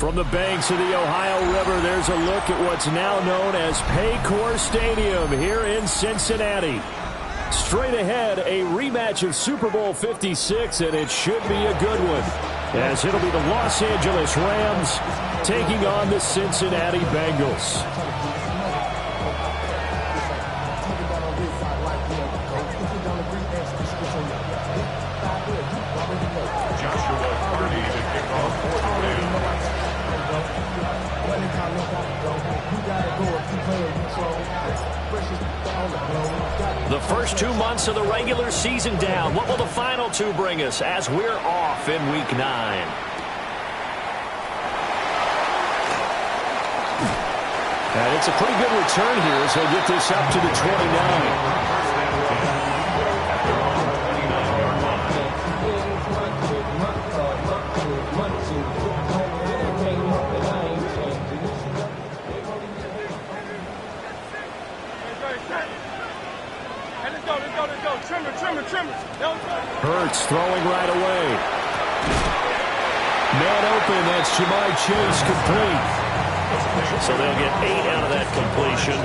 From the banks of the Ohio River, there's a look at what's now known as Paycor Stadium here in Cincinnati. Straight ahead, a rematch of Super Bowl 56, and it should be a good one, as it'll be the Los Angeles Rams taking on the Cincinnati Bengals. The first 2 months of the regular season down. What will the final 2 bring us as we're off in Week 9? And it's a pretty good return here as he'll get this up to the 29. Hurts throwing right away. Man open, that's Jamar Chase complete. So they'll get 8 out of that completion,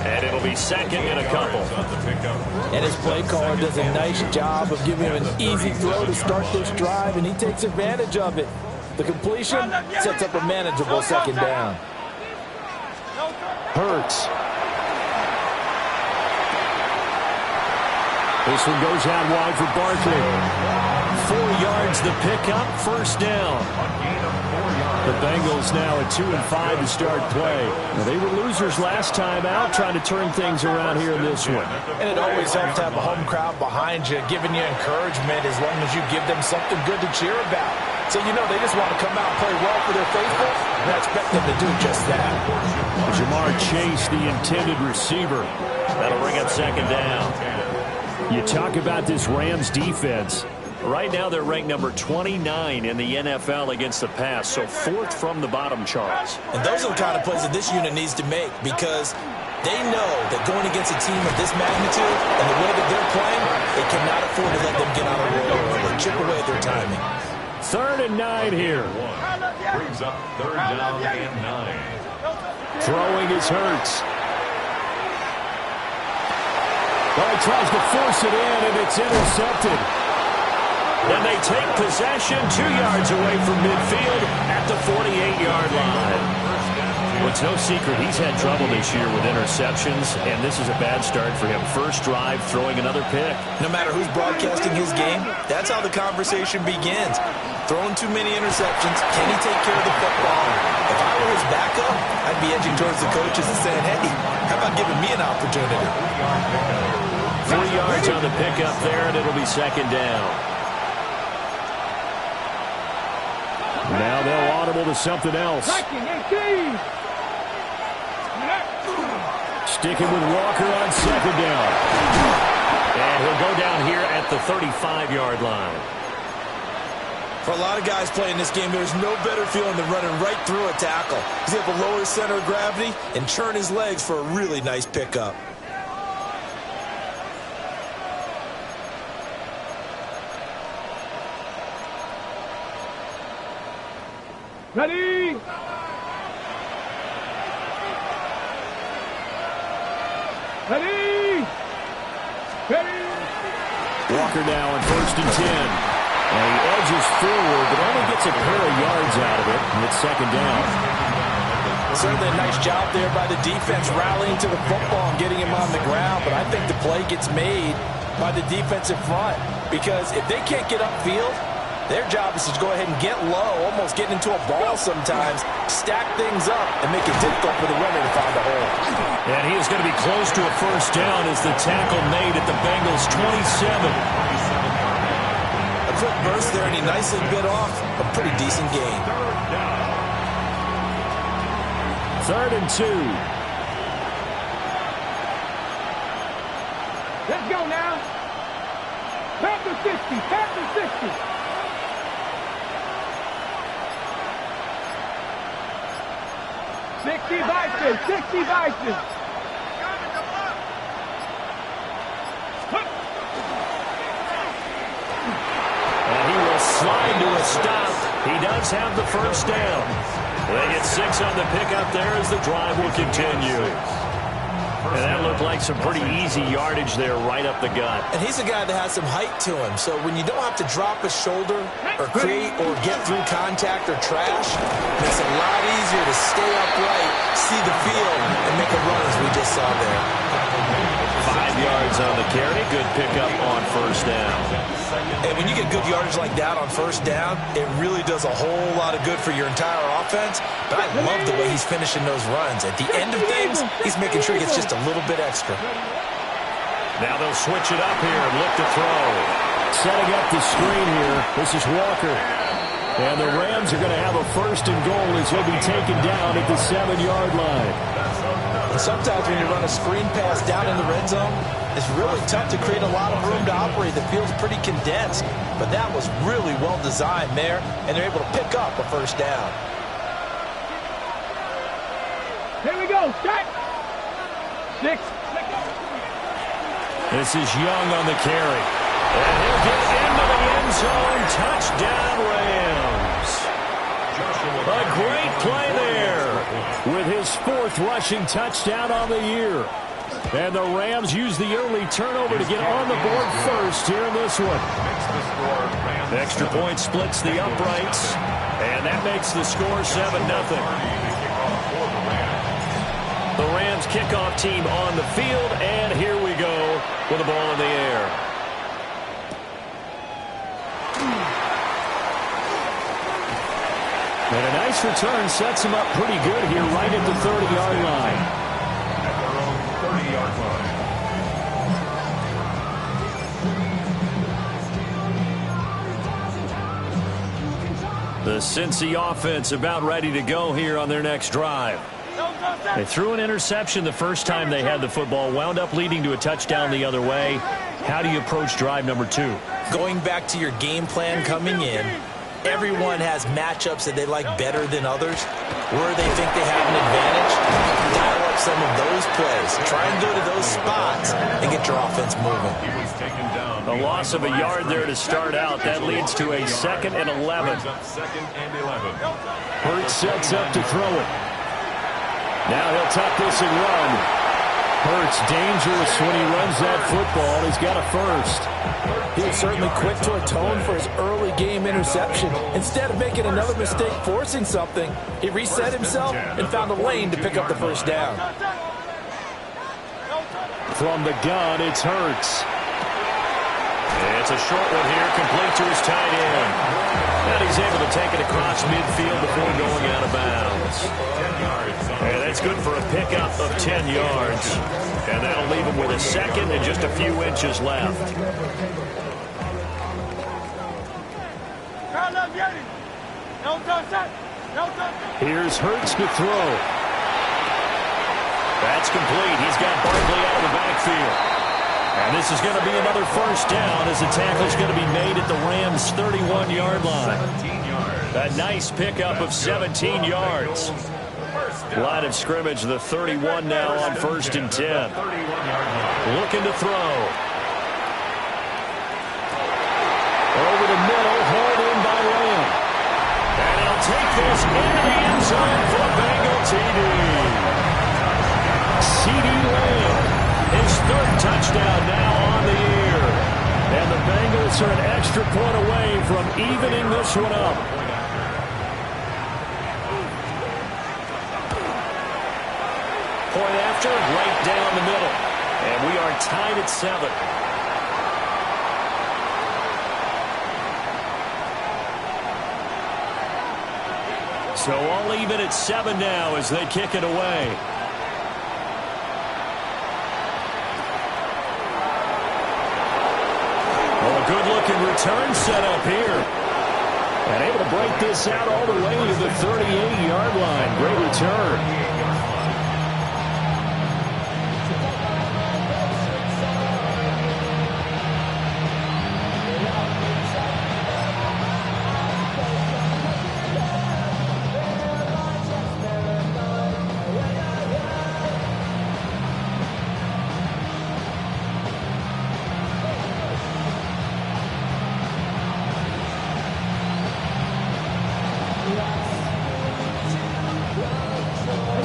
and it'll be second and a couple. And his play caller does a nice job of giving him an easy throw to start this drive, and he takes advantage of it. The completion sets up a manageable second down. Hurts. This one goes out wide for Barkley. 4 yards the pickup, first down. The Bengals now at 2-5 to start play. Now, they were losers last time out, trying to turn things around here in this one. And it always helps to have a home crowd behind you, giving you encouragement as long as you give them something good to cheer about. So, you know, they just want to come out and play well for their faithful, and I expect them to do just that. Jamar Chase, the intended receiver. That'll bring up second down. You talk about this Rams defense. Right now they're ranked number 29 in the NFL against the pass, so 4th from the bottom charts. And those are the kind of plays that this unit needs to make, because they know that going against a team of this magnitude and the way that they're playing, they cannot afford to let them get out of roll or chip away at their timing. 3rd and 9 here. Brings up 3rd down and 9. Throwing is Hurts. Well, he tries to force it in, and it's intercepted. And they take possession 2 yards away from midfield at the 48-yard line. Well, it's no secret he's had trouble this year with interceptions, and this is a bad start for him. First drive, throwing another pick. No matter who's broadcasting his game, that's how the conversation begins. Throwing too many interceptions, can he take care of the football? If I were his backup, I'd be edging towards the coaches and saying, hey, how about giving me an opportunity? 3 yards on the pickup there, and it'll be second down. Now they'll audible to something else. Sticking with Walker on second down. And he'll go down here at the 35-yard line. For a lot of guys playing this game, there's no better feeling than running right through a tackle. He's able to lower his center of gravity and churn his legs for a really nice pickup. Ready? Ready? Ready? Walker now on 1st and 10. And he edges forward, but only gets a pair of yards out of it. And it's second down. Certainly a nice job there by the defense rallying to the football and getting him on the ground. But I think the play gets made by the defensive front, because if they can't get upfield, their job is to go ahead and get low, almost getting into a ball sometimes, stack things up, and make it difficult for the runner to find a hole. And he is going to be close to a first down as the tackle made at the Bengals' 27. A quick burst there, and he nicely bit off a pretty decent gain. 3rd and 2. Let's go now. Panther 60, Panther 60. 60 Bison, 60 Bison. And he will slide to a stop. He does have the first down. They get 6 on the pickup there as the drive will continue. And that looked like some pretty easy yardage there right up the gut. And he's a guy that has some height to him. So when you don't have to drop a shoulder or create or get through contact or trash, it makes it a lot easier to stay upright, see the field, and make a run as we just saw there. 5 yards on the carry. Good pickup on first down. And when you get good yardage like that on first down, it really does a whole lot of good for your entire offense. But I love the way he's finishing those runs. At the end of things, he's making sure he gets just a little bit extra. Now they'll switch it up here and look to throw. Setting up the screen here. This is Walker. And the Rams are going to have a first and goal as he'll be taken down at the 7-yard line. And sometimes when you run a screen pass down in the red zone, it's really tough to create a lot of room to operate. The field's pretty condensed. But that was really well designed there, and they're able to pick up a first down. Here we go. Set. 6. This is Young on the carry. And he'll get into the end zone. Touchdown, Rams. A great play there with his 4th rushing touchdown on the year. And the Rams use the early turnover to get on the board first here in this one. Extra point splits the uprights, and that makes the score 7-0. The Rams kickoff team on the field, and here we go with the ball in the air. And a nice return sets him up pretty good here right at the 30-yard line. At their own 30-yard line. The Cincy offense about ready to go here on their next drive. They threw an interception the first time they had the football, wound up leading to a touchdown the other way. How do you approach drive number 2? Going back to your game plan coming in, everyone has matchups that they like better than others. Where they think they have an advantage, dial up some of those plays. Try and go to those spots and get your offense moving. A loss of a yard there to start out. That leads to a 2nd and 11. Hurts sets up to throw it. Now he'll tuck this and run. Hurts dangerous when he runs that football. He's got a first. He was certainly quick to atone for his early game interception. Instead of making another mistake forcing something, he reset himself and found a lane to pick up the first down. From the gun, it's Hurts. It's a short one here, complete to his tight end. And he's able to take it across midfield before going out of bounds. And that's good for a pickup of 10 yards. And that'll leave him with a 2nd and just a few inches left. Here's Hurts to throw. That's complete. He's got Barkley out of the backfield. And this is going to be another first down as the tackle's going to be made at the Rams' 31-yard line. A nice pickup of 17 yards. Line of scrimmage, the 31 now on 1st and 10. Looking to throw. Over the middle, hauled in by Lamb. And he'll take this into the end zone for a Bengal TD. CeeDee Lamb, his 3rd touchdown now on the year. And the Bengals are an extra point away from evening this one up. Point after, right down the middle. And we are tied at 7. So all even at 7 now as they kick it away. Well, a good-looking return set up here. And able to break this out all the way to the 38-yard line. Great return.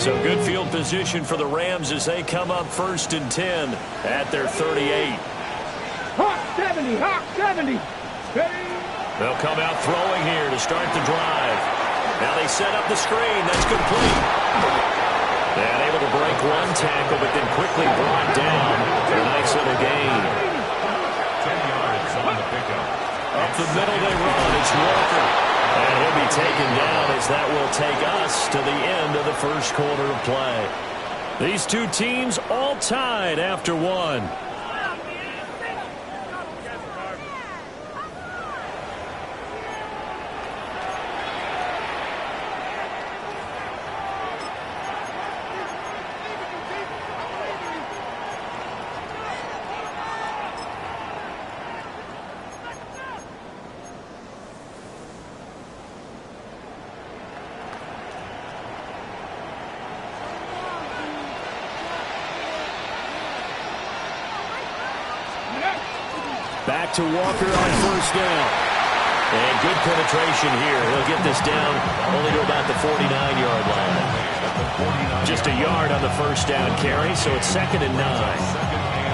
So good field position for the Rams as they come up 1st and 10 at their 38. Hawk 70, Hawk 70. They'll come out throwing here to start the drive. Now they set up the screen. That's complete. And able to break one tackle, but then quickly brought down for a nice little gain. 10 yards on the pickup. Up the middle they run. It's Walker. And he'll be taken down as that will take us to the end of the first quarter of play. These two teams all tied after one. Back to Walker on 1st down. And good penetration here. He'll get this down only to about the 49-yard line. Just a yard on the 1st down carry, so it's 2nd and 9.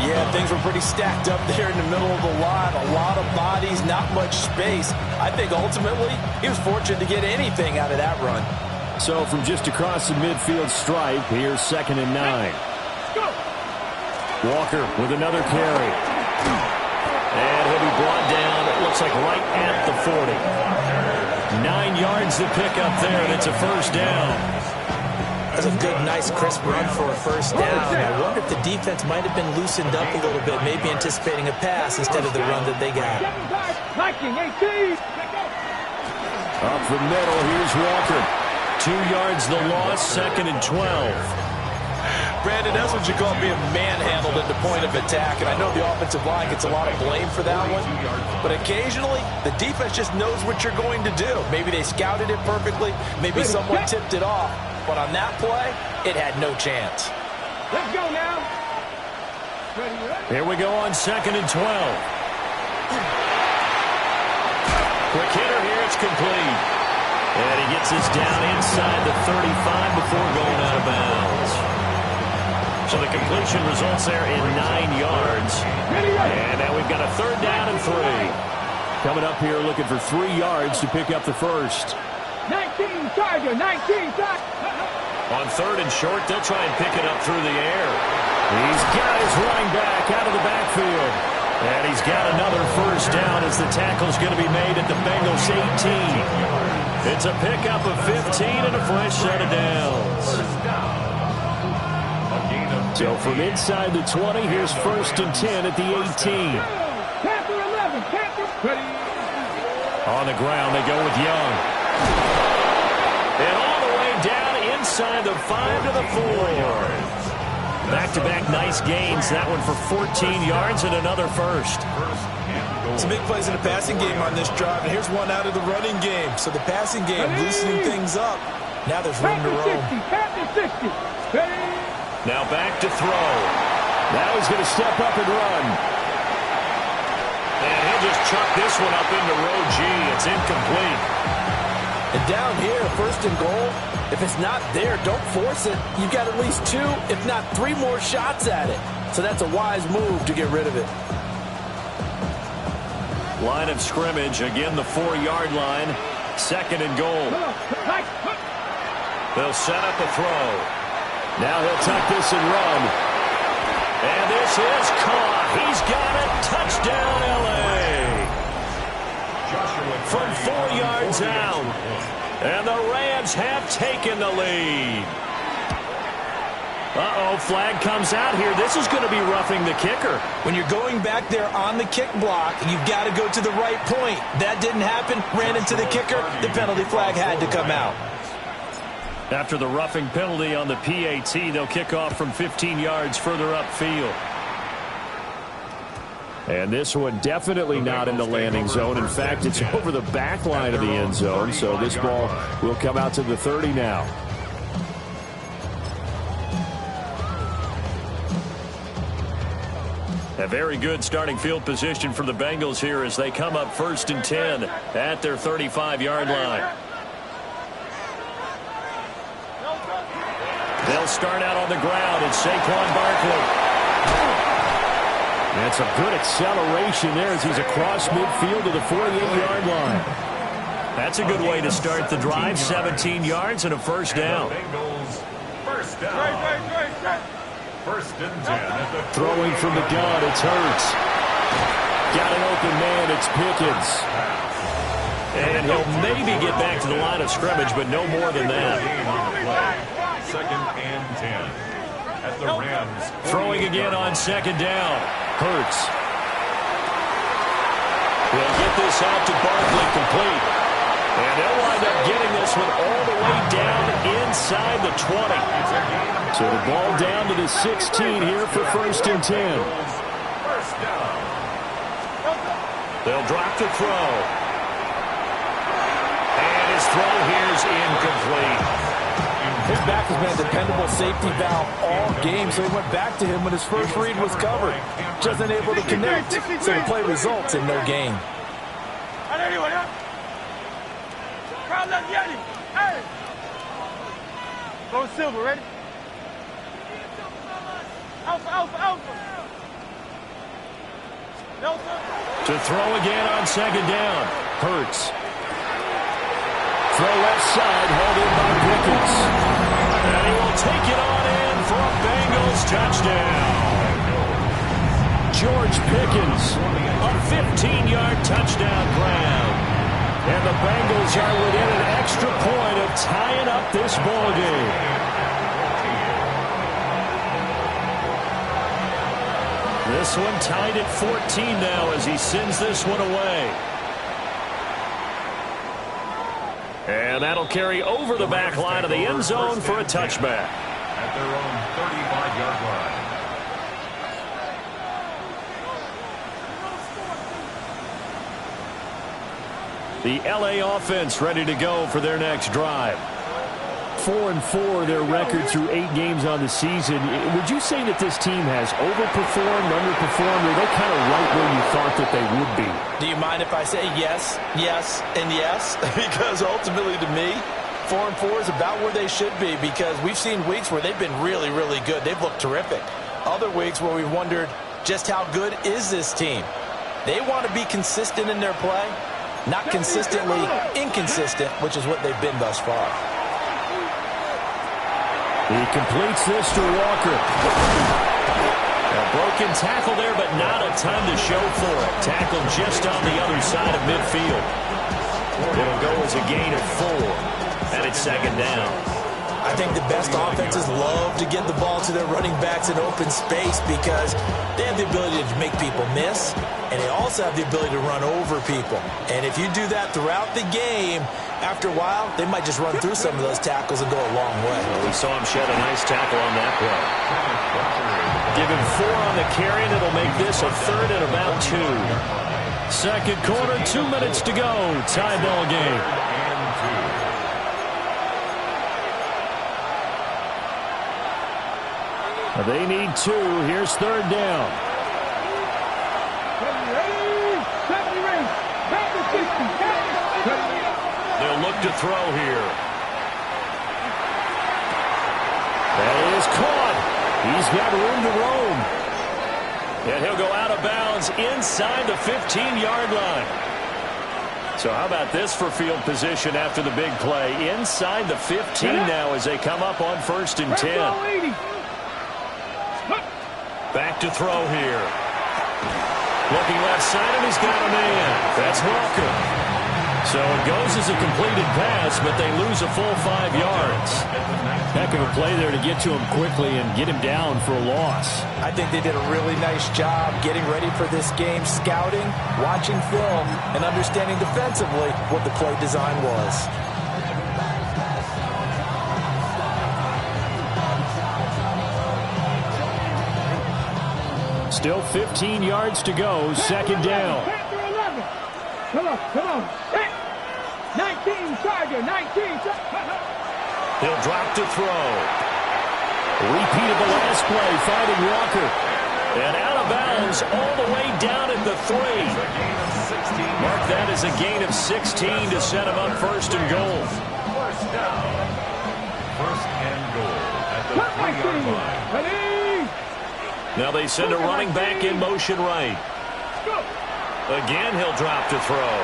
Yeah, things were pretty stacked up there in the middle of the line. A lot of bodies, not much space. I think ultimately he was fortunate to get anything out of that run. So from just across the midfield stripe, here's 2nd and 9. Walker with another carry. And he'll be brought down, it looks like right at the 40. 9 yards to pick up there, and it's a 1st down. That's a good, nice, crisp run for a 1st down. I wonder if the defense might have been loosened up a little bit, maybe anticipating a pass instead of the run that they got. Up the middle, here's Walker. 2 yards the loss, 2nd and 12. Brandon, that's what you call being manhandled at the point of attack, and I know the offensive line gets a lot of blame for that one, but occasionally the defense just knows what you're going to do. Maybe they scouted it perfectly, maybe someone tipped it off, but on that play, it had no chance. Let's go now. Here we go on 2nd and 12. Quick hitter here, it's complete. And he gets this down inside the 35 before going out of bounds. So the completion results there in 9 yards. And now we've got a 3rd down and 3. Coming up here looking for 3 yards to pick up the 1st. 19 Charger, 19 Charger. On 3rd and short, they'll try and pick it up through the air. He's got his running back out of the backfield. And he's got another 1st down as the tackle's going to be made at the Bengals 18. It's a pickup of 15 and a fresh set of downs. So from inside the 20, here's 1st and 10 at the 18. Panther 11, Panther. On the ground, they go with Young. And all the way down inside the 5 to the 4. Back-to-back nice gains. That one for 14 yards and another 1st. Some big plays in the passing game on this drive, and here's one out of the running game. So the passing game loosening things up. Now there's room to roam. Panther 60. Now back to throw. Now he's going to step up and run. And he'll just chuck this one up into row G. It's incomplete. And down here, 1st and goal, if it's not there, don't force it. You've got at least 2, if not 3 more shots at it. So that's a wise move to get rid of it. Line of scrimmage, again the 4-yard line. 2nd and goal. They'll set up a throw. Now he'll tuck this and run. And this is caught. He's got it. Touchdown, L.A. From 4 yards out. And the Rams have taken the lead. Uh-oh, flag comes out here. This is going to be roughing the kicker. When you're going back there on the kick block, you've got to go to the right point. That didn't happen. Ran into the kicker. The penalty flag had to come out. After the roughing penalty on the PAT, they'll kick off from 15 yards further upfield. And this one definitely not in the landing zone. In fact, it's over the back line of the end zone, so this ball will come out to the 30 now. A very good starting field position for the Bengals here as they come up 1st and 10 at their 35-yard line. They'll start out on the ground. It's Saquon Barkley. That's a good acceleration there as he's across midfield to the 48-yard line. That's a good way to start the drive. 17 yards and a first down. First down. First and 10. Throwing from the gun, it's Hurts. Got an open man, it's Pickens. And he'll maybe get back to the line of scrimmage, but no more than that. Second and 10. At the Rams. Throwing again on second down. Hurts. He'll get this out to Barkley, complete. And they'll wind up getting this one all the way down inside the 20. So the ball down to the 16 here for first and 10. First down. They'll drop the throw. And his throw here is incomplete. His back has been a dependable safety valve all game, so he went back to him when his first read was covered. Just unable to connect, so the play results in no gain. Go Silver, ready? Alpha, alpha, alpha. To throw again on second down. Hurts. Throw left side, held in by Pickens. And he will take it on in for a Bengals touchdown. George Pickens, a 15-yard touchdown grab. And the Bengals are within an extra point of tying up this ball game. This one tied at 14 now as he sends this one away. And that'll carry over the back line of the end zone for a touchback. At their own 35-yard line. The L.A. offense ready to go for their next drive. 4-4 their record through 8 games on the season. Would you say that this team has overperformed, underperformed, or are they kind of right where you thought that they would be? Do you mind if I say yes, yes, and yes? Because ultimately to me, 4-4 is about where they should be because we've seen weeks where they've been really, really good. They've looked terrific. Other weeks where we've wondered just how good is this team. They want to be consistent in their play, not consistently inconsistent, which is what they've been thus far. He completes this to Walker. A broken tackle there, but not a ton to show for it. Tackled just on the other side of midfield. It'll go as a gain of 4. And it's second down. I think the best offenses love to get the ball to their running backs in open space because they have the ability to make people miss, and they also have the ability to run over people. And if you do that throughout the game, after a while, they might just run through some of those tackles and go a long way. Well, we saw him shed a nice tackle on that play. Give him 4 on the carry, and it'll make this a third and about 2. Second quarter, 2 minutes to go. Tie ball game. They need 2. Here's third down. They'll look to throw here. That is caught. He's got room to roam. And he'll go out of bounds inside the 15-yard line. So how about this for field position after the big play? Inside the 15 now as they come up on first and 10. Back to throw here. Looking left side, and he's got a man. That's Walker. So it goes as a completed pass, but they lose a full 5 yards. Heck of a play there to get to him quickly and get him down for a loss. I think they did a really nice job getting ready for this game, scouting, watching film, and understanding defensively what the play design was. Still 15 yards to go, second down. Come on, come on. 19, Tiger, 19. He'll drop to throw. Repeat of the last play, finding Walker. And out of bounds all the way down at the 3. Mark that as a gain of 16 to set him up first and goal. First down. First and goal at the 3-yard line. Ready? Now they send a running back in motion right. Again, he'll drop to throw.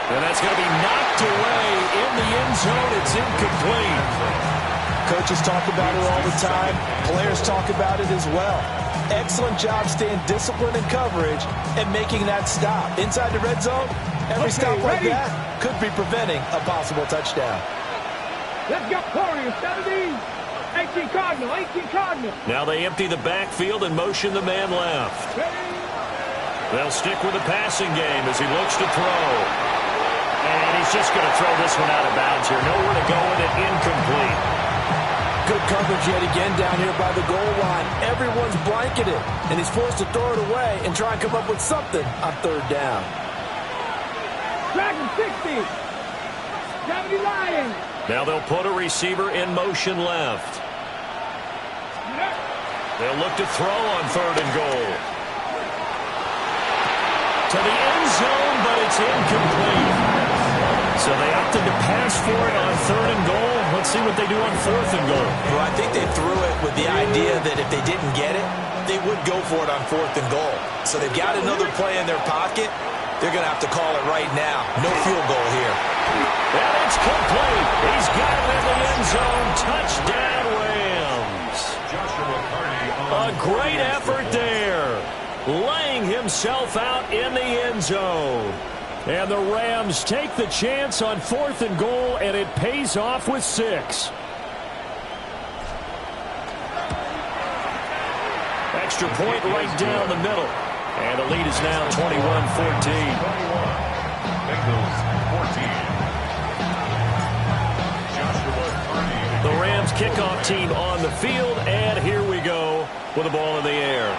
And that's going to be knocked away in the end zone. It's incomplete. Coaches talk about it all the time. Players talk about it as well. Excellent job staying disciplined in coverage and making that stop. Inside the red zone, every stop like that could be preventing a possible touchdown. Let's go, Corey. 70. 18 Cardinal. 18 Cardinal. Now they empty the backfield and motion the man left. They'll stick with the passing game as he looks to throw. And he's just going to throw this one out of bounds here. Nowhere to go with it. Incomplete. Good coverage yet again down here by the goal line. Everyone's blanketed, and he's forced to throw it away and try and come up with something on third down. Dragon 60. 70 Lions. Now they'll put a receiver in motion left. They'll look to throw on third and goal. To the end zone, but it's incomplete. So they opted to pass for it on third and goal. Let's see what they do on fourth and goal. Well, I think they threw it with the idea that if they didn't get it, they would go for it on fourth and goal. So they've got another play in their pocket. They're going to have to call it right now. No field goal here. And it's complete. He's got it in the end zone. Touchdown, Rams. A great effort there. Laying himself out in the end zone. And the Rams take the chance on fourth and goal, and it pays off with 6. Extra point right down the middle. And the lead is now 21-14. Bengals 14. The Rams kickoff team on the field, and here we go with the ball in the air.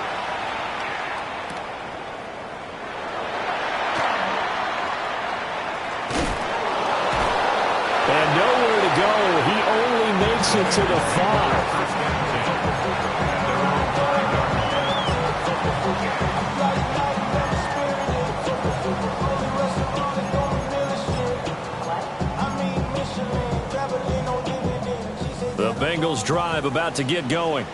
And nowhere to go. He only makes it to the 5. The Bengals drive about to get going.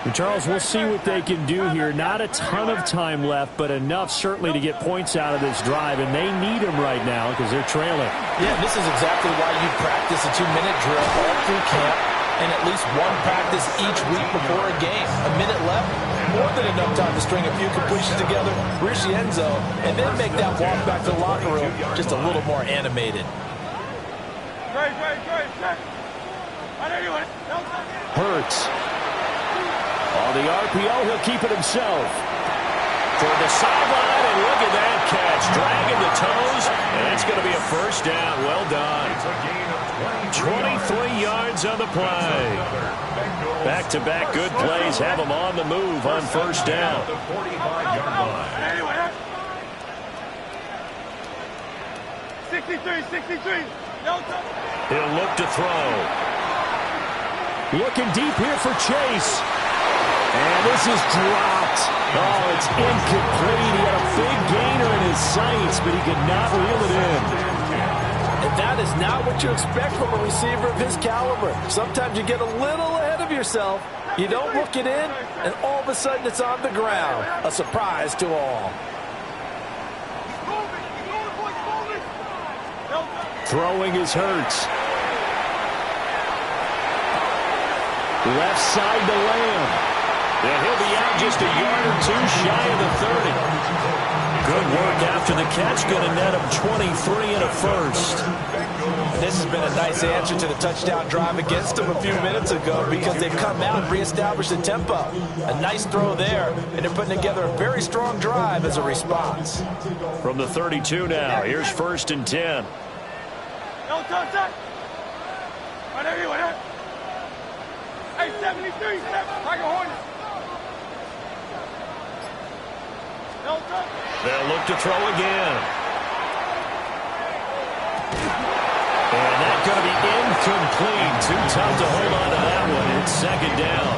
And Charles, we'll see what they can do here. Not a ton of time left, but enough certainly to get points out of this drive, and they need them right now because they're trailing. Yeah, this is exactly why you practice a 2-minute drill all through camp and at least one practice each week before a game. A minute left, more than enough time to string a few completions together, reach the end zone, and then make that walk back to the locker room just a little more animated. Hurts. On the RPO, he'll keep it himself. Toward the sideline, and look at that catch. Dragging the toes, and it's going to be a first down. Well done. 23 yards on the play. Back-to-back good plays have him on the move on first down. 63. He'll look to throw. Looking deep here for Chase. And this is dropped. Oh, it's incomplete. He had a big gainer in his sights, but he could not reel it in. And that is not what you expect from a receiver of his caliber. Sometimes you get a little ahead of yourself. You don't look it in, and all of a sudden it's on the ground. A surprise to all. Throwing is Hurts. Left side to Lamb. And he'll be out just a yard or two shy of the 30. Good work after the catch. Going to net him 23 and a first. This has been a nice answer to the touchdown drive against them a few minutes ago because they've come out and reestablished the tempo. A nice throw there, and they're putting together a very strong drive as a response. From the 32 now, here's first and 10. Hey, 73, like a Hornet. They'll look to throw again. And that's going to be incomplete. Too tough to hold on to that one. It's second down.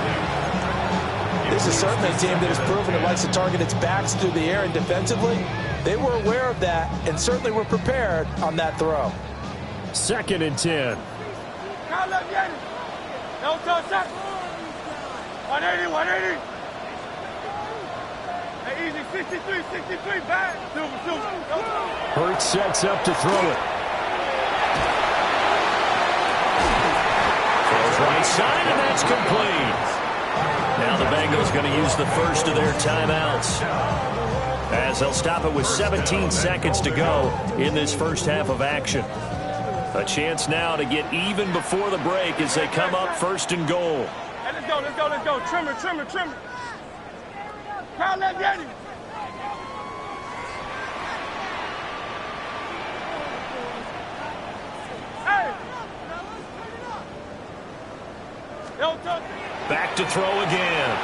This is certainly a team that has proven it likes to target its backs through the air, and defensively, they were aware of that and certainly were prepared on that throw. Second and 10. Don't touch that. 180, 180. Hey, easy, 63, back. Silver. Hurts sets up to throw it. Throws right side, and that's complete. Now the Bengals going to use the first of their timeouts, as they'll stop it with 17 seconds to go in this first half of action. A chance now to get even before the break as they come up first and goal. Hey, let's go. Trimmer. Crowd left, Yanni. Hey. Back to throw again.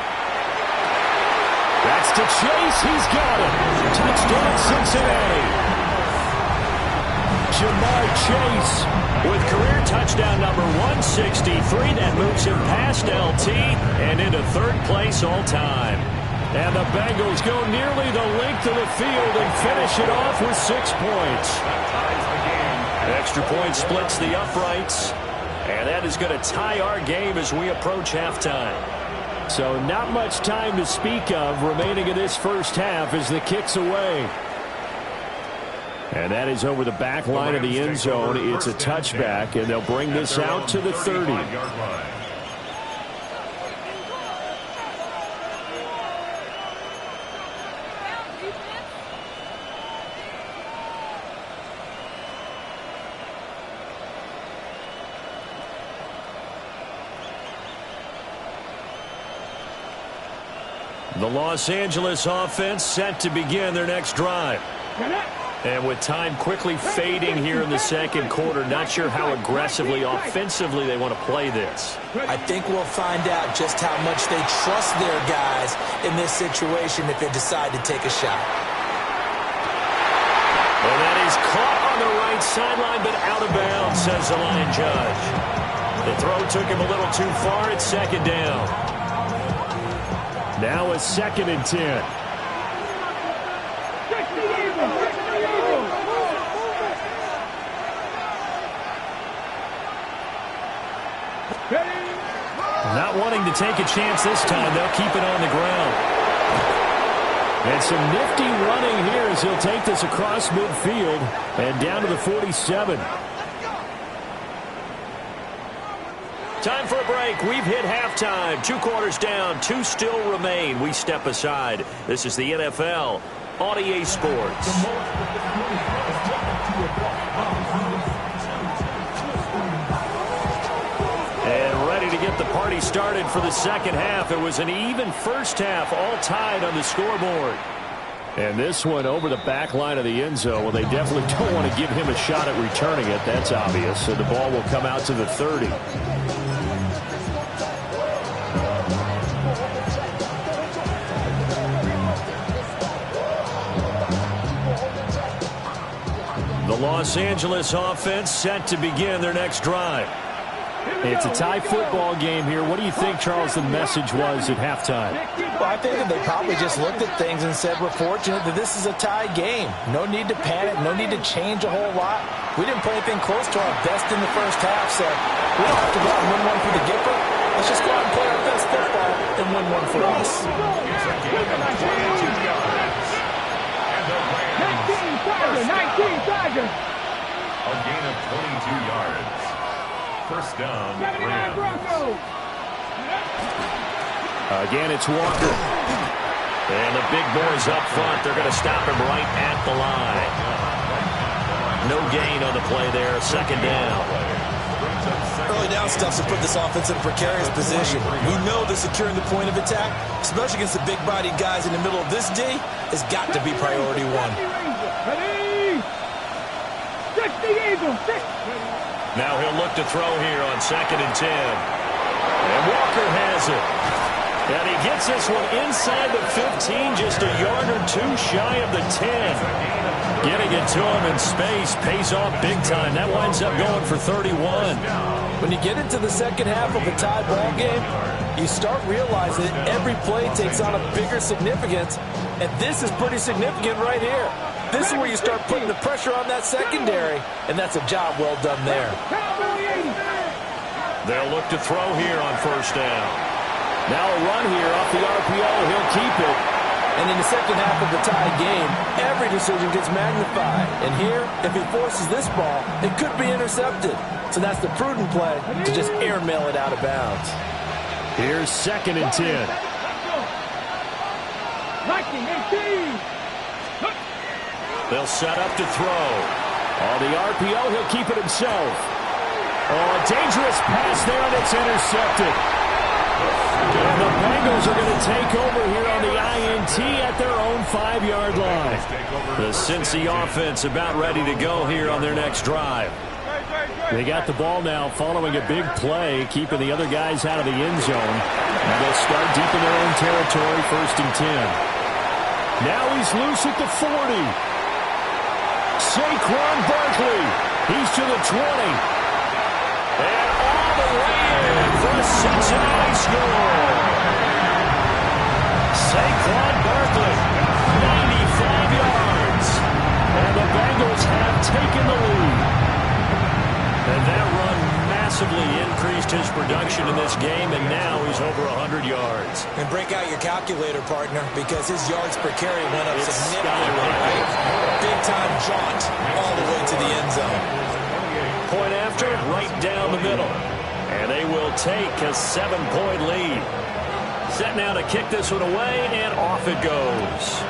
That's to Chase. He's got it. Touchdown, Cincinnati. Jamar Chase with career touchdown number 163. That moves him past LT and into third place all time. And the Bengals go nearly the length of the field and finish it off with 6 points. Extra point splits the uprights. And that is going to tie our game as we approach halftime. So not much time to speak of remaining in this first half as the kick's away. And that is over the back line of the end zone. It's a touchback, and they'll bring this out to the 30. The Los Angeles offense set to begin their next drive. And with time quickly fading here in the second quarter, not sure how aggressively, offensively they want to play this. I think we'll find out just how much they trust their guys in this situation if they decide to take a shot. And that is caught on the right sideline, but out of bounds, says the line judge. The throw took him a little too far. It's second down. Now a 2nd and 10. Not wanting to take a chance this time, they'll keep it on the ground. And some nifty running here as he'll take this across midfield and down to the 47. Time for a break. We've hit halftime. 2 quarters down, 2 still remain. We step aside. This is the NFL on EA Sports. And ready to get the party started for the second half. It was an even first half, all tied on the scoreboard. And this one over the back line of the end zone. Well, they definitely don't want to give him a shot at returning it. That's obvious. So the ball will come out to the 30. The Los Angeles offense set to begin their next drive. It's a tie football game here. What do you think, Charles, the message was at halftime? Well, I think that they probably just looked at things and said, we're fortunate that this is a tie game. No need to panic. No need to change a whole lot. We didn't play anything close to our best in the first half, so we don't have to go out and win one for the Gipper. Let's just go out and play our best football and win one for us. 19 Tigers. A gain of 22 yards. First down, Rams. Again, it's Walker. And the big boys up front. They're going to stop him right at the line. No gain on the play there. Second down. Early down stuff to put this offense in a precarious position. We know that securing the point of attack, especially against the big-bodied guys in the middle of this D, has got to be priority one. Ready? 60 Eagles. Now he'll look to throw here on 2nd and 10. And Walker has it. And he gets this one inside the 15, just a yard or 2 shy of the 10. Getting it to him in space pays off big time. That winds up going for 31. When you get into the second half of a tie ball game, you start realizing that every play takes on a bigger significance. And this is pretty significant right here. This is where you start putting the pressure on that secondary, and that's a job well done there. They'll look to throw here on first down. Now a run here off the RPO. He'll keep it. And in the second half of the tied game, every decision gets magnified. And here, if he forces this ball, it could be intercepted. So that's the prudent play to just airmail it out of bounds. Here's 2nd and 10. 19-18. They'll set up to throw. On the RPO, he'll keep it himself. Oh, a dangerous pass there, and it's intercepted. And the Bengals are going to take over here on the INT at their own 5-yard line. The Cincy offense about ready to go here on their next drive. They got the ball now following a big play, keeping the other guys out of the end zone. And they'll start deep in their own territory, 1st and 10. Now he's loose at the 40. Saquon Barkley. He's to the 20. And all the way in for a Cincinnati score. Saquon Barkley, 95 yards. And the Bengals have taken the lead. And that run massively increased his production in this game, and now he's over 100 yards. And break out your calculator, partner, because his yards per carry went up significantly, right? Big-time jaunt all the way to the end zone. Point after, right down the middle. And they will take a 7-point lead. Set now to kick this one away, and off it goes.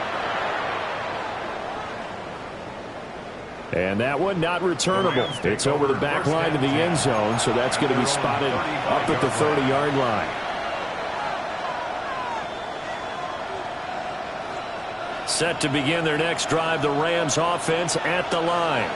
And that one not returnable. It's over the back line of the end zone, so that's going to be spotted up at the 30-yard line. Set to begin their next drive, the Rams offense at the line.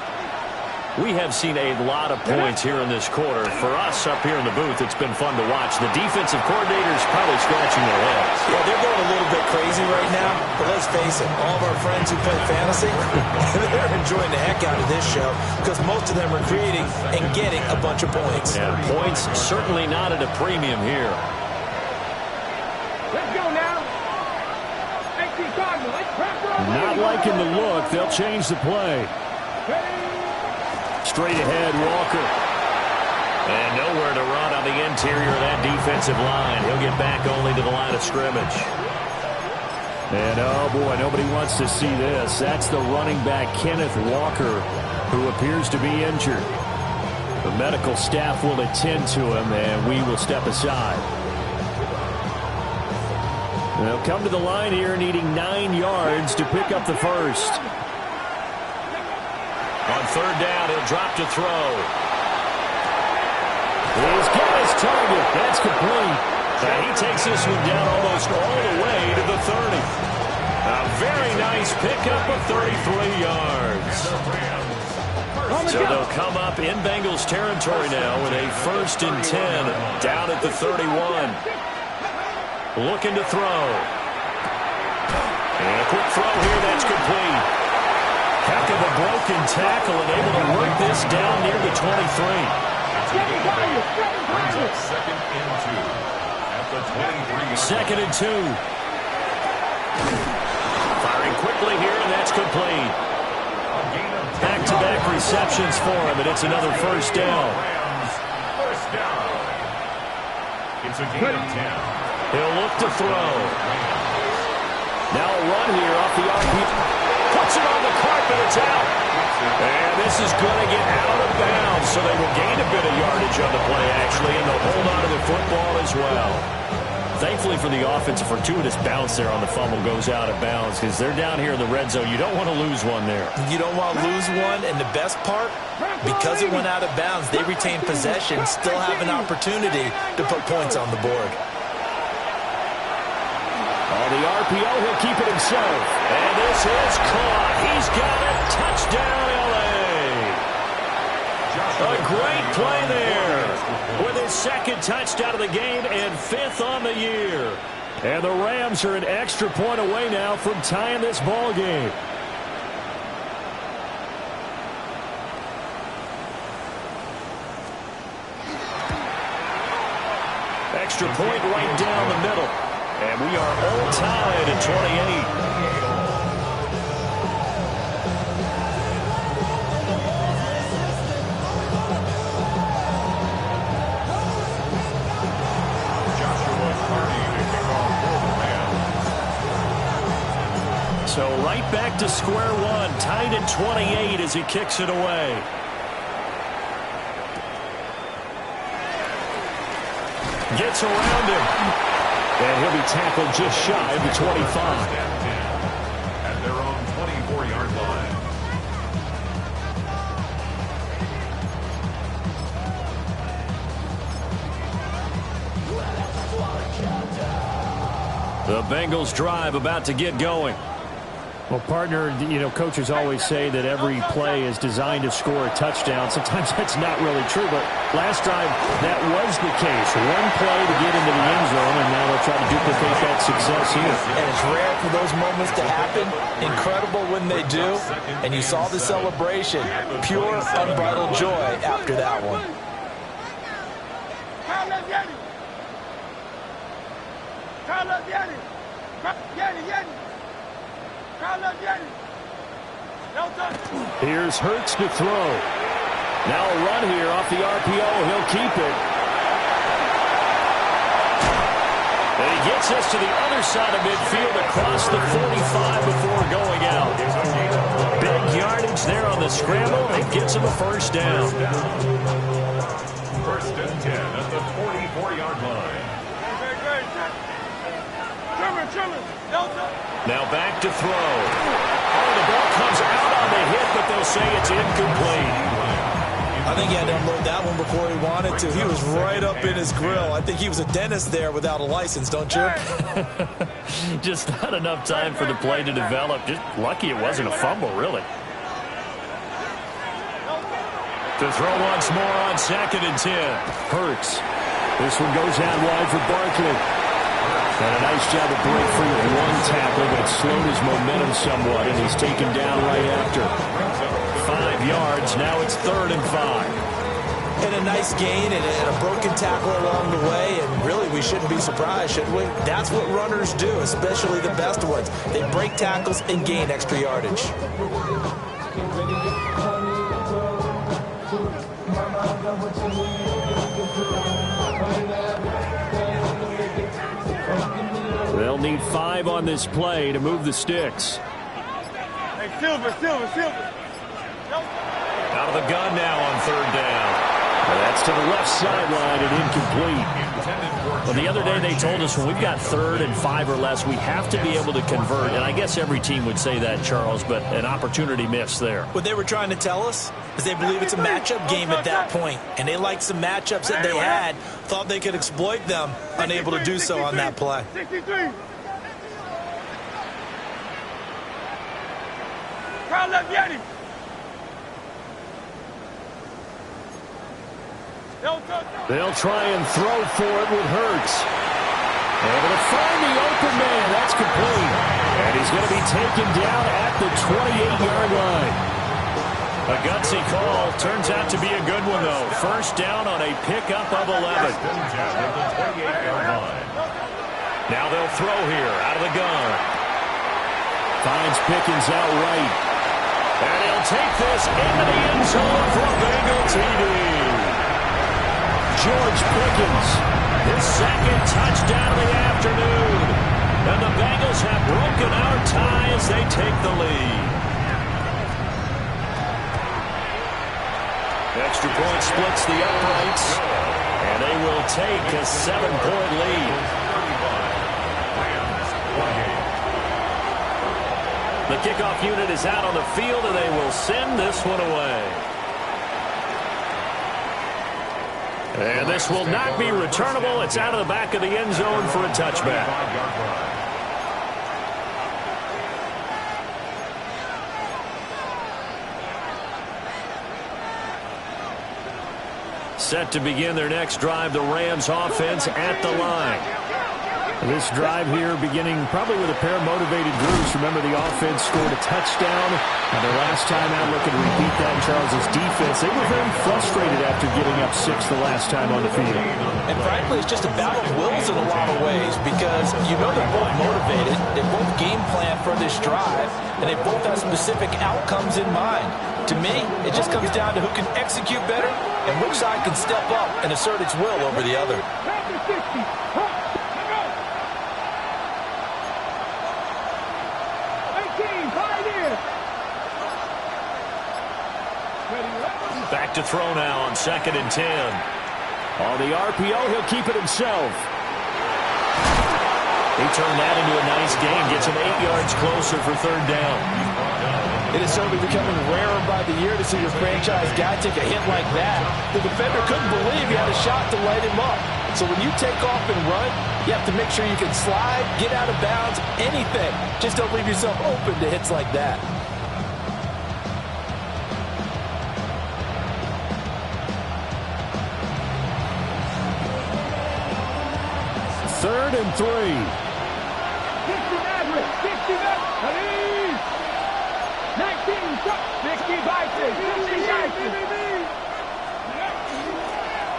We have seen a lot of points here in this quarter. For us up here in the booth, it's been fun to watch. The defensive coordinators probably scratching their heads. Yeah, they're going a little bit crazy right now, but let's face it, all of our friends who play fantasy, they're enjoying the heck out of this show because most of them are creating and getting a bunch of points. And points certainly not at a premium here. Let's go now. 18 Cardinal. Let's crack on. Not liking the look. They'll change the play. Straight ahead, Walker. And nowhere to run on the interior of that defensive line. He'll get back only to the line of scrimmage. And, oh, boy, nobody wants to see this. That's the running back, Kenneth Walker, who appears to be injured. The medical staff will attend to him, and we will step aside. They'll come to the line here needing 9 yards to pick up the first. On 3rd down, he'll drop to throw. He's got his target. That's complete. And he takes this one down almost all the way to the 30. A very nice pickup of 33 yards. So they'll come up in Bengals territory now with a 1st and 10 down at the 31. Looking to throw. And a quick throw here. That's complete. Heck of a broken tackle and able to work this down near the 23. Brings up 2nd and 2 at the 23. 2nd and 2. Firing quickly here, and that's complete. Back-to-back receptions for him, and it's another 1st down. First down. It's a gain of 10. He'll look to throw. Now a run here off the RP. Puts it on the carpet, it's out. And this is going to get out of bounds, so they will gain a bit of yardage on the play, actually, and they'll hold on to the football as well. Thankfully for the offense, a fortuitous bounce there on the fumble goes out of bounds because they're down here in the red zone. You don't want to lose one there. You don't want to lose one, and the best part, because it went out of bounds, they retain possession, still have an opportunity to put points on the board. On the RPO, he'll keep it himself. And this is caught. He's got it. Touchdown, L.A. A great play there with his 2nd touchdown of the game and 5th on the year. And the Rams are an extra point away now from tying this ball game. Extra point right down the middle. And we are all tied at 28. right back to square one. Tied at 28 as he kicks it away. Gets around him. And he'll be tackled just shy of the 25. At their own 24-yard line. The Bengals drive about to get going. Well, partner, you know, coaches always say that every play is designed to score a touchdown. Sometimes that's not really true, but last drive, that was the case. One play to get into the end zone, and now they'll try to duplicate that success here. And it's rare for those moments to happen. Incredible when they do. And you saw the celebration. Pure, unbridled joy after that one. Here's Hurts to throw. Now a run here off the RPO. He'll keep it. And he gets us to the other side of midfield across the 45 before going out. Big yardage there on the scramble. It gets him a first down. First and 10 at the 44-yard line. Now back to throw. Oh, the ball comes out on the hit, but they'll say it's incomplete. I think he had to unload that one before he wanted to. He was right up in his grill. I think he was a dentist there without a license, don't you? Just not enough time for the play to develop. Just lucky it wasn't a fumble, really. To throw once more on 2nd and 10. Hurts. This one goes out wide for Barkley. And a nice job of break free with one tackle, but it slowed his momentum somewhat, and he's taken down right after. 5 yards. Now it's 3rd and 5. And a nice gain and a broken tackle along the way, and really we shouldn't be surprised, should we? That's what runners do, especially the best ones. They break tackles and gain extra yardage. They'll need 5 on this play to move the sticks. Hey, Silver. Out of the gun now on 3rd down. Well, that's to the left sideline and incomplete. Well, the other day they told us when we've got 3rd and 5 or less, we have to be able to convert. And I guess every team would say that, Charles, but an opportunity missed there. What they were trying to tell us is they believe it's a matchup game at that point, and they liked some matchups that they had, thought they could exploit them, unable to do so on that play. 63. They'll try and throw for it with Hurts. Able to find the open man. That's complete. And he's going to be taken down at the 28-yard line. A gutsy call. Turns out to be a good one, though. First down on a pickup of 11. Now they'll throw here out of the gun. Finds Pickens out right. And he'll take this into the end zone for a Bengal TD. George Pickens, his 2nd touchdown of the afternoon. And the Bengals have broken our tie as they take the lead. Extra point splits the uprights, and they will take a 7-point lead. The kickoff unit is out on the field, and they will send this one away. And this will not be returnable. It's out of the back of the end zone for a touchback. Set to begin their next drive, the Rams offense at the line. This drive here beginning probably with a pair of motivated groups. Remember, the offense scored a touchdown. And their last time out looking to repeat that in Charles' defense. They were very frustrated after giving up 6 the last time on the field. And frankly, it's just a battle of wills in a lot of ways because you know they're both motivated. They both game plan for this drive. And they both have specific outcomes in mind. To me, it just comes down to who can execute better and which side can step up and assert its will over the other. Back to throw now on 2nd and 10. On the RPO, he'll keep it himself. He turned that into a nice gain, gets him 8 yards closer for 3rd down. It is certainly becoming rarer by the year to see your franchise guy take a hit like that. The defender couldn't believe he had a shot to light him up. So when you take off and run, you have to make sure you can slide, get out of bounds, anything. Just don't leave yourself open to hits like that. Third and 3. 60 Maverick, 60 Maverick, 19, 60 Bison, 60 Bison.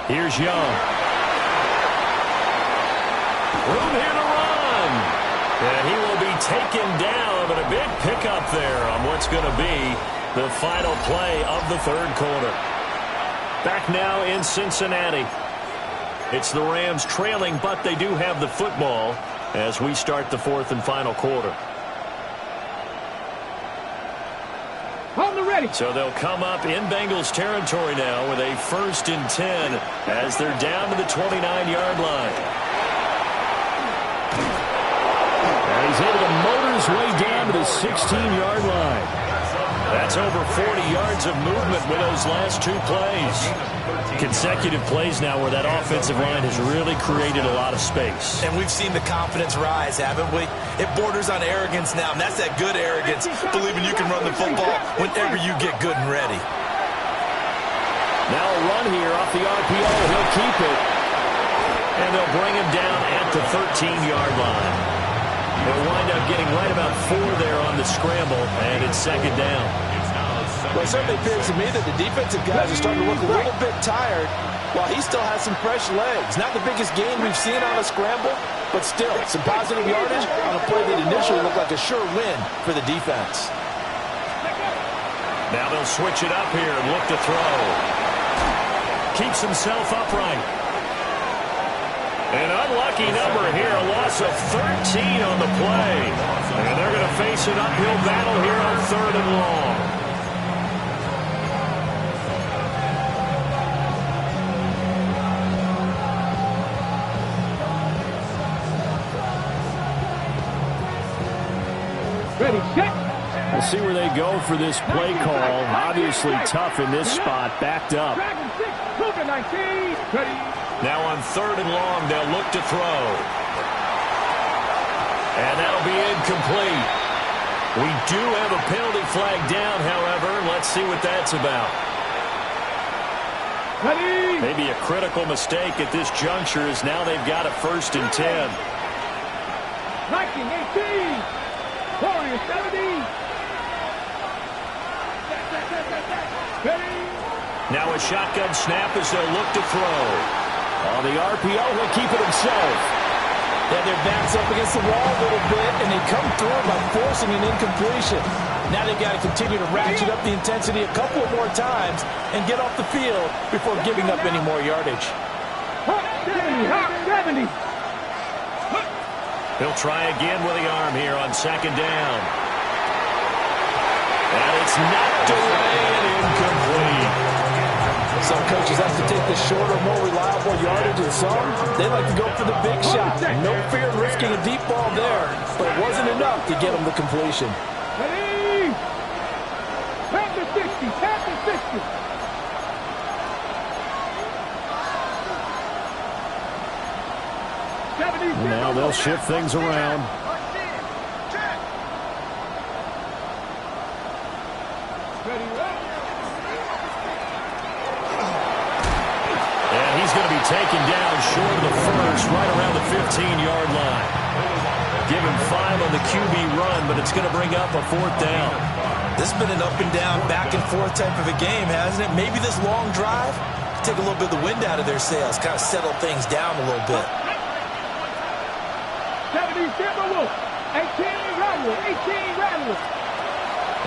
Here's Young. Room here to run. And he will be taken down, but a big pickup there on what's going to be the final play of the 3rd quarter. Back now in Cincinnati. It's the Rams trailing, but they do have the football as we start the 4th and final quarter. On the ready. So they'll come up in Bengals territory now with a 1st and 10 as they're down to the 29-yard line. And he's able to motor his way down to the 16-yard line. That's over 40 yards of movement with those last 2 plays. Consecutive plays now where that offensive line has really created a lot of space. And we've seen the confidence rise, haven't we? It borders on arrogance now, and that's that good arrogance, believing you can run the football whenever you get good and ready. Now a run here off the RPO. He'll keep it. And they'll bring him down at the 13-yard line. They'll wind up getting right about 4 there on the scramble, and it's 2nd down. Well, it certainly appears to me that the defensive guys are starting to look a little bit tired while he still has some fresh legs. Not the biggest gain we've seen on a scramble, but still some positive yardage on a play that initially looked like a sure win for the defense. Now they'll switch it up here and look to throw. Keeps himself upright. An unlucky number here, a loss of 13 on the play. And they're going to face an uphill battle here on 3rd and long. Ready, set. We'll see where they go for this play call. Obviously tough in this spot, backed up. Dragon 6, Luka 19, ready. Now on 3rd and long, they'll look to throw. And that'll be incomplete. We do have a penalty flag down, however. Let's see what that's about. Ready. Maybe a critical mistake at this juncture as now they've got a 1st and 10. 19, 18. Warriors 70. Ready. Now a shotgun snap as they'll look to throw. On the RPO, he'll keep it himself. Yeah, their backs up against the wall a little bit, and they come through by forcing an incompletion. Now they've got to continue to ratchet up the intensity a couple of more times and get off the field before giving up any more yardage. 70. He'll try again with the arm here on 2nd down. And it's knocked away and incomplete. Some coaches have to take the shorter, more reliable yardage, and some, they like to go for the big shot. No fear of risking a deep ball there, but it wasn't enough to get them the completion. Ready. Pass to 60. Pass to 60. Now they'll shift things around. And he's going to be taken down short of the 1st, right around the 15-yard line. Give him 5 on the QB run, but it's going to bring up a 4th down. This has been an up and down, back and forth type of a game, hasn't it? Maybe this long drive take a little bit of the wind out of their sails, kind of settle things down a little bit. 70 Timberwolves, 18 Rattler, 18 Rattler.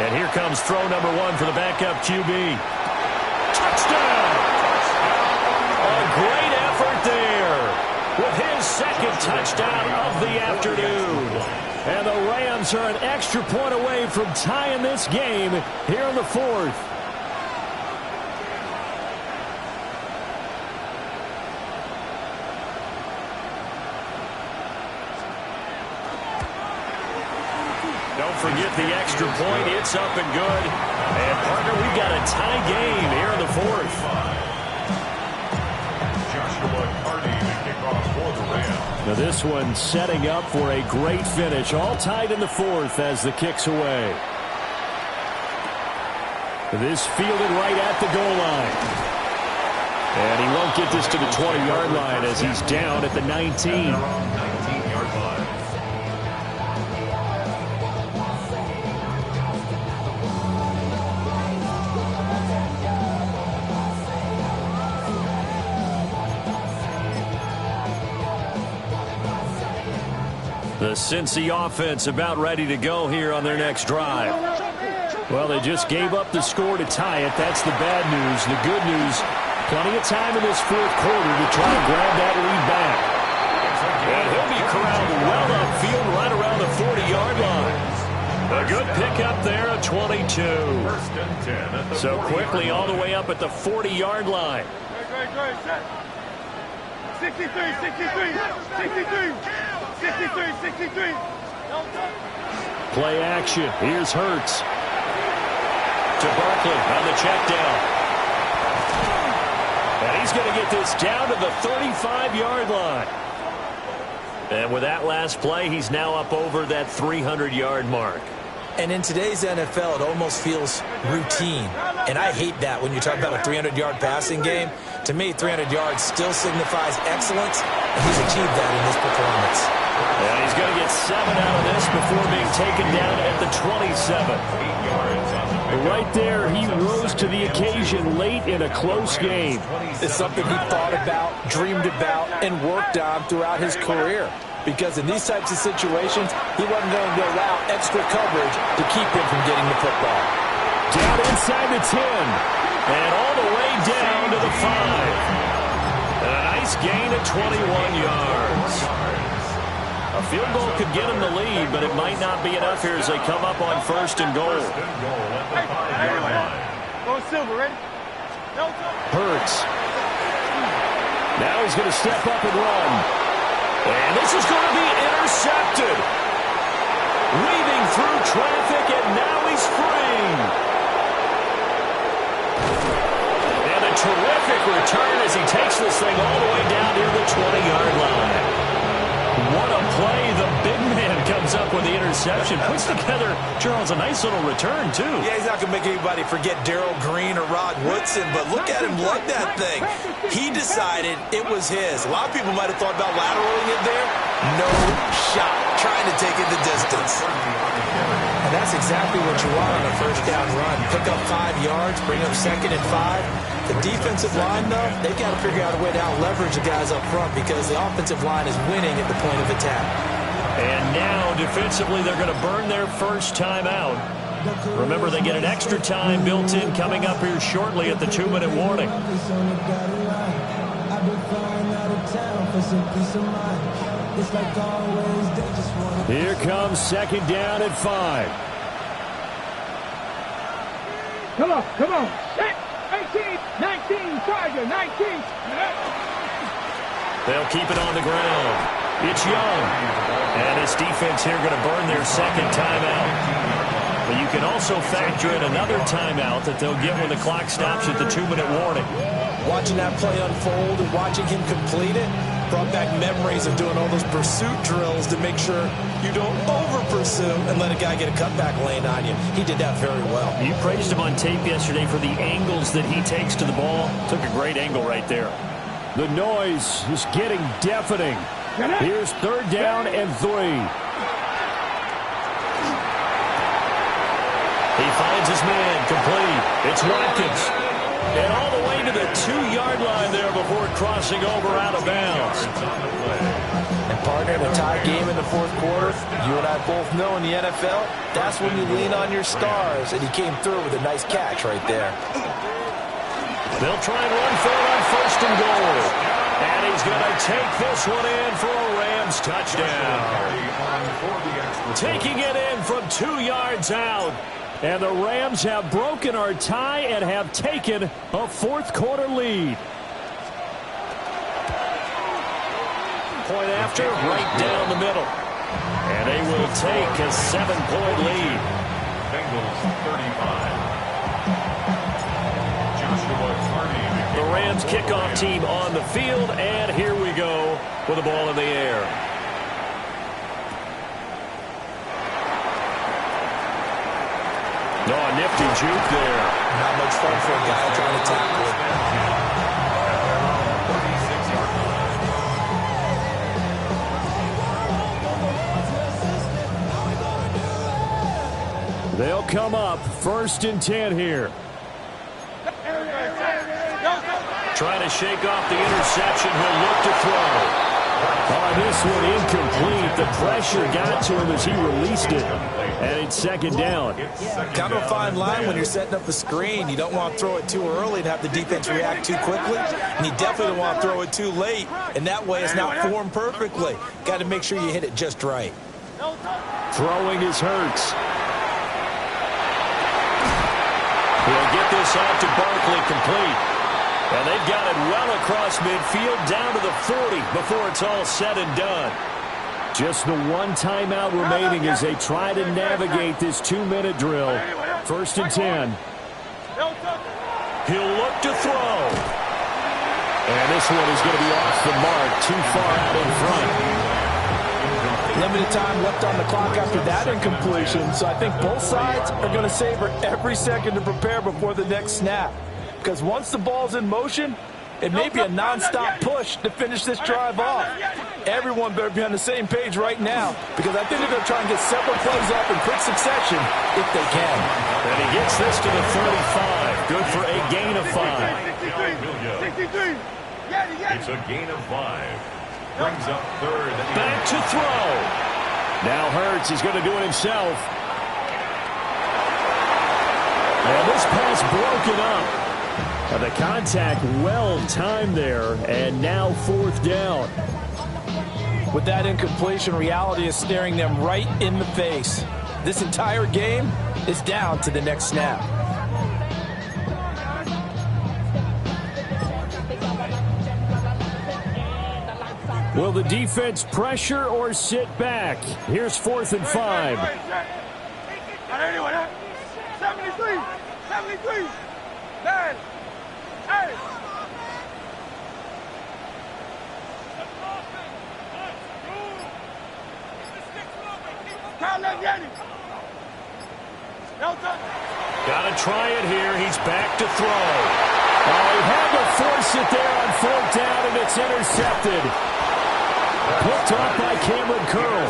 And here comes throw number 1 for the backup QB. Touchdown! A great effort there with his 2nd touchdown of the afternoon. And the Rams are an extra point away from tying this game here in the 4th. forget the extra point. It's up and good. And, partner, we've got a tie game here in the fourth. Now this one setting up for a great finish. All tied in the fourth as the kick's away. This fielded right at the goal line. And he won't get this to the 20-yard line as he's down at the 19. The Cincy offense about ready to go here on their next drive. Well, they just gave up the score to tie it. That's the bad news. The good news, plenty of time in this fourth quarter to try and grab that lead back. And he'll be corralled well upfield right around the 40-yard line. A good pickup there at 22. So quickly all the way up at the 40-yard line. 63, 63, 63. 63, 63. Play action. Here's Hurts. To Barkley on the check down. And he's going to get this down to the 35-yard line. And with that last play, he's now up over that 300-yard mark. And in today's NFL, it almost feels routine. And I hate that when you talk about a 300-yard passing game. To me, 300 yards still signifies excellence, and he's achieved that in this performance. And he's going to get 7 out of this before being taken down at the 27. Right there, he rose to the occasion late in a close game. It's something he thought about, dreamed about, and worked on throughout his career. Because in these types of situations, he wasn't going to go out extra coverage to keep him from getting the football. Down inside the 10. And all the way down to the 5. And a nice gain of 21 yards. A field goal could get him the lead, but it might not be enough here as they come up on 1st and goal. Go Silver, ready? Hurts. Now he's going to step up and run. And this is going to be intercepted. Weaving through traffic, and now he's free. And a terrific return as he takes this thing all the way down near the 20-yard line. What a play. The big man comes up with the interception. Puts together, Charles, a nice little return, too. Yeah, he's not going to make anybody forget Darrell Green or Rod Woodson, but look at him lug that thing. He decided it was his. A lot of people might have thought about lateraling it there. No shot. Trying to take it the distance. And that's exactly what you want on a first down run. Pick up 5 yards, bring up 2nd and 5. The defensive line, though, they've got to figure out a way to out-leverage the guys up front because the offensive line is winning at the point of attack. And now, defensively, they're going to burn their first time out. Remember, they get an extra time built in coming up here shortly at the 2-minute warning. Here comes 2nd down at 5. Come on, come on. 18, 19, Tiger, 19. They'll keep it on the ground. It's Young. And his defense here going to burn their 2nd timeout. But you can also factor in another timeout that they'll get when the clock stops at the 2-minute warning. Watching that play unfold and watching him complete it brought back memories of doing all those pursuit drills to make sure you don't over-pursue and let a guy get a cutback lane on you. He did that very well. You praised him on tape yesterday for the angles that he takes to the ball. Took a great angle right there. The noise is getting deafening. Here's 3rd down and 3. He finds his man complete. It's Watkins. And all the way to the 2-yard line there before crossing over out of bounds. And partner, in a tie game in the fourth quarter, you and I both know in the NFL, that's when you lean on your stars. And he came through with a nice catch right there. They'll try and run for it on 1st and goal. And he's going to take this one in for a Rams touchdown. Taking it in from 2 yards out. And the Rams have broken our tie and have taken a fourth-quarter lead. Point after, right down the middle. And they will take a 7-point lead. Bengals 35. The Rams kickoff team on the field, and here we go with the ball in the air. Oh, nifty juke there. Not much fun for a guy trying to tackle it. They'll come up 1st and 10 here. Trying to shake off the interception. He'll look to throw. On this one, incomplete. The pressure got to him as he released it. And it's 2nd down. Kind of a fine line when you're setting up the screen. You don't want to throw it too early and have the defense react too quickly. And you definitely don't want to throw it too late. And that way it's not formed perfectly. Got to make sure you hit it just right. Throwing is Hurts. He'll get this out to Barkley, complete. And they've got it well across midfield down to the 40 before it's all said and done. Just the one timeout remaining as they try to navigate this 2-minute drill. 1st and 10. He'll look to throw. And this one is going to be off the mark, too far out in front. Limited time left on the clock after that incompletion, so I think both sides are going to savor every second to prepare before the next snap. Because once the ball's in motion, it may be a non-stop push to finish this drive off. Everyone better be on the same page right now, because I think they're going to try and get several plays off in quick succession if they can. And he gets this to the 35. Good for a gain of 5. It's a gain of 5. Brings up 3rd. Back to throw. Now Hurts is going to do it himself. And this pass broken up. The contact well timed there, and now 4th down. With that incompletion, reality is staring them right in the face. This entire game is down to the next snap. Will the defense pressure or sit back? Here's 4th and 5. 73. 9. 8. Gotta try it here. He's back to throw. Oh, he had to force it there on 4th down, and it's intercepted. Picked off by Cameron Curl.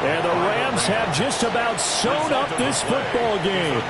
And the Rams have just about sewn up this football game.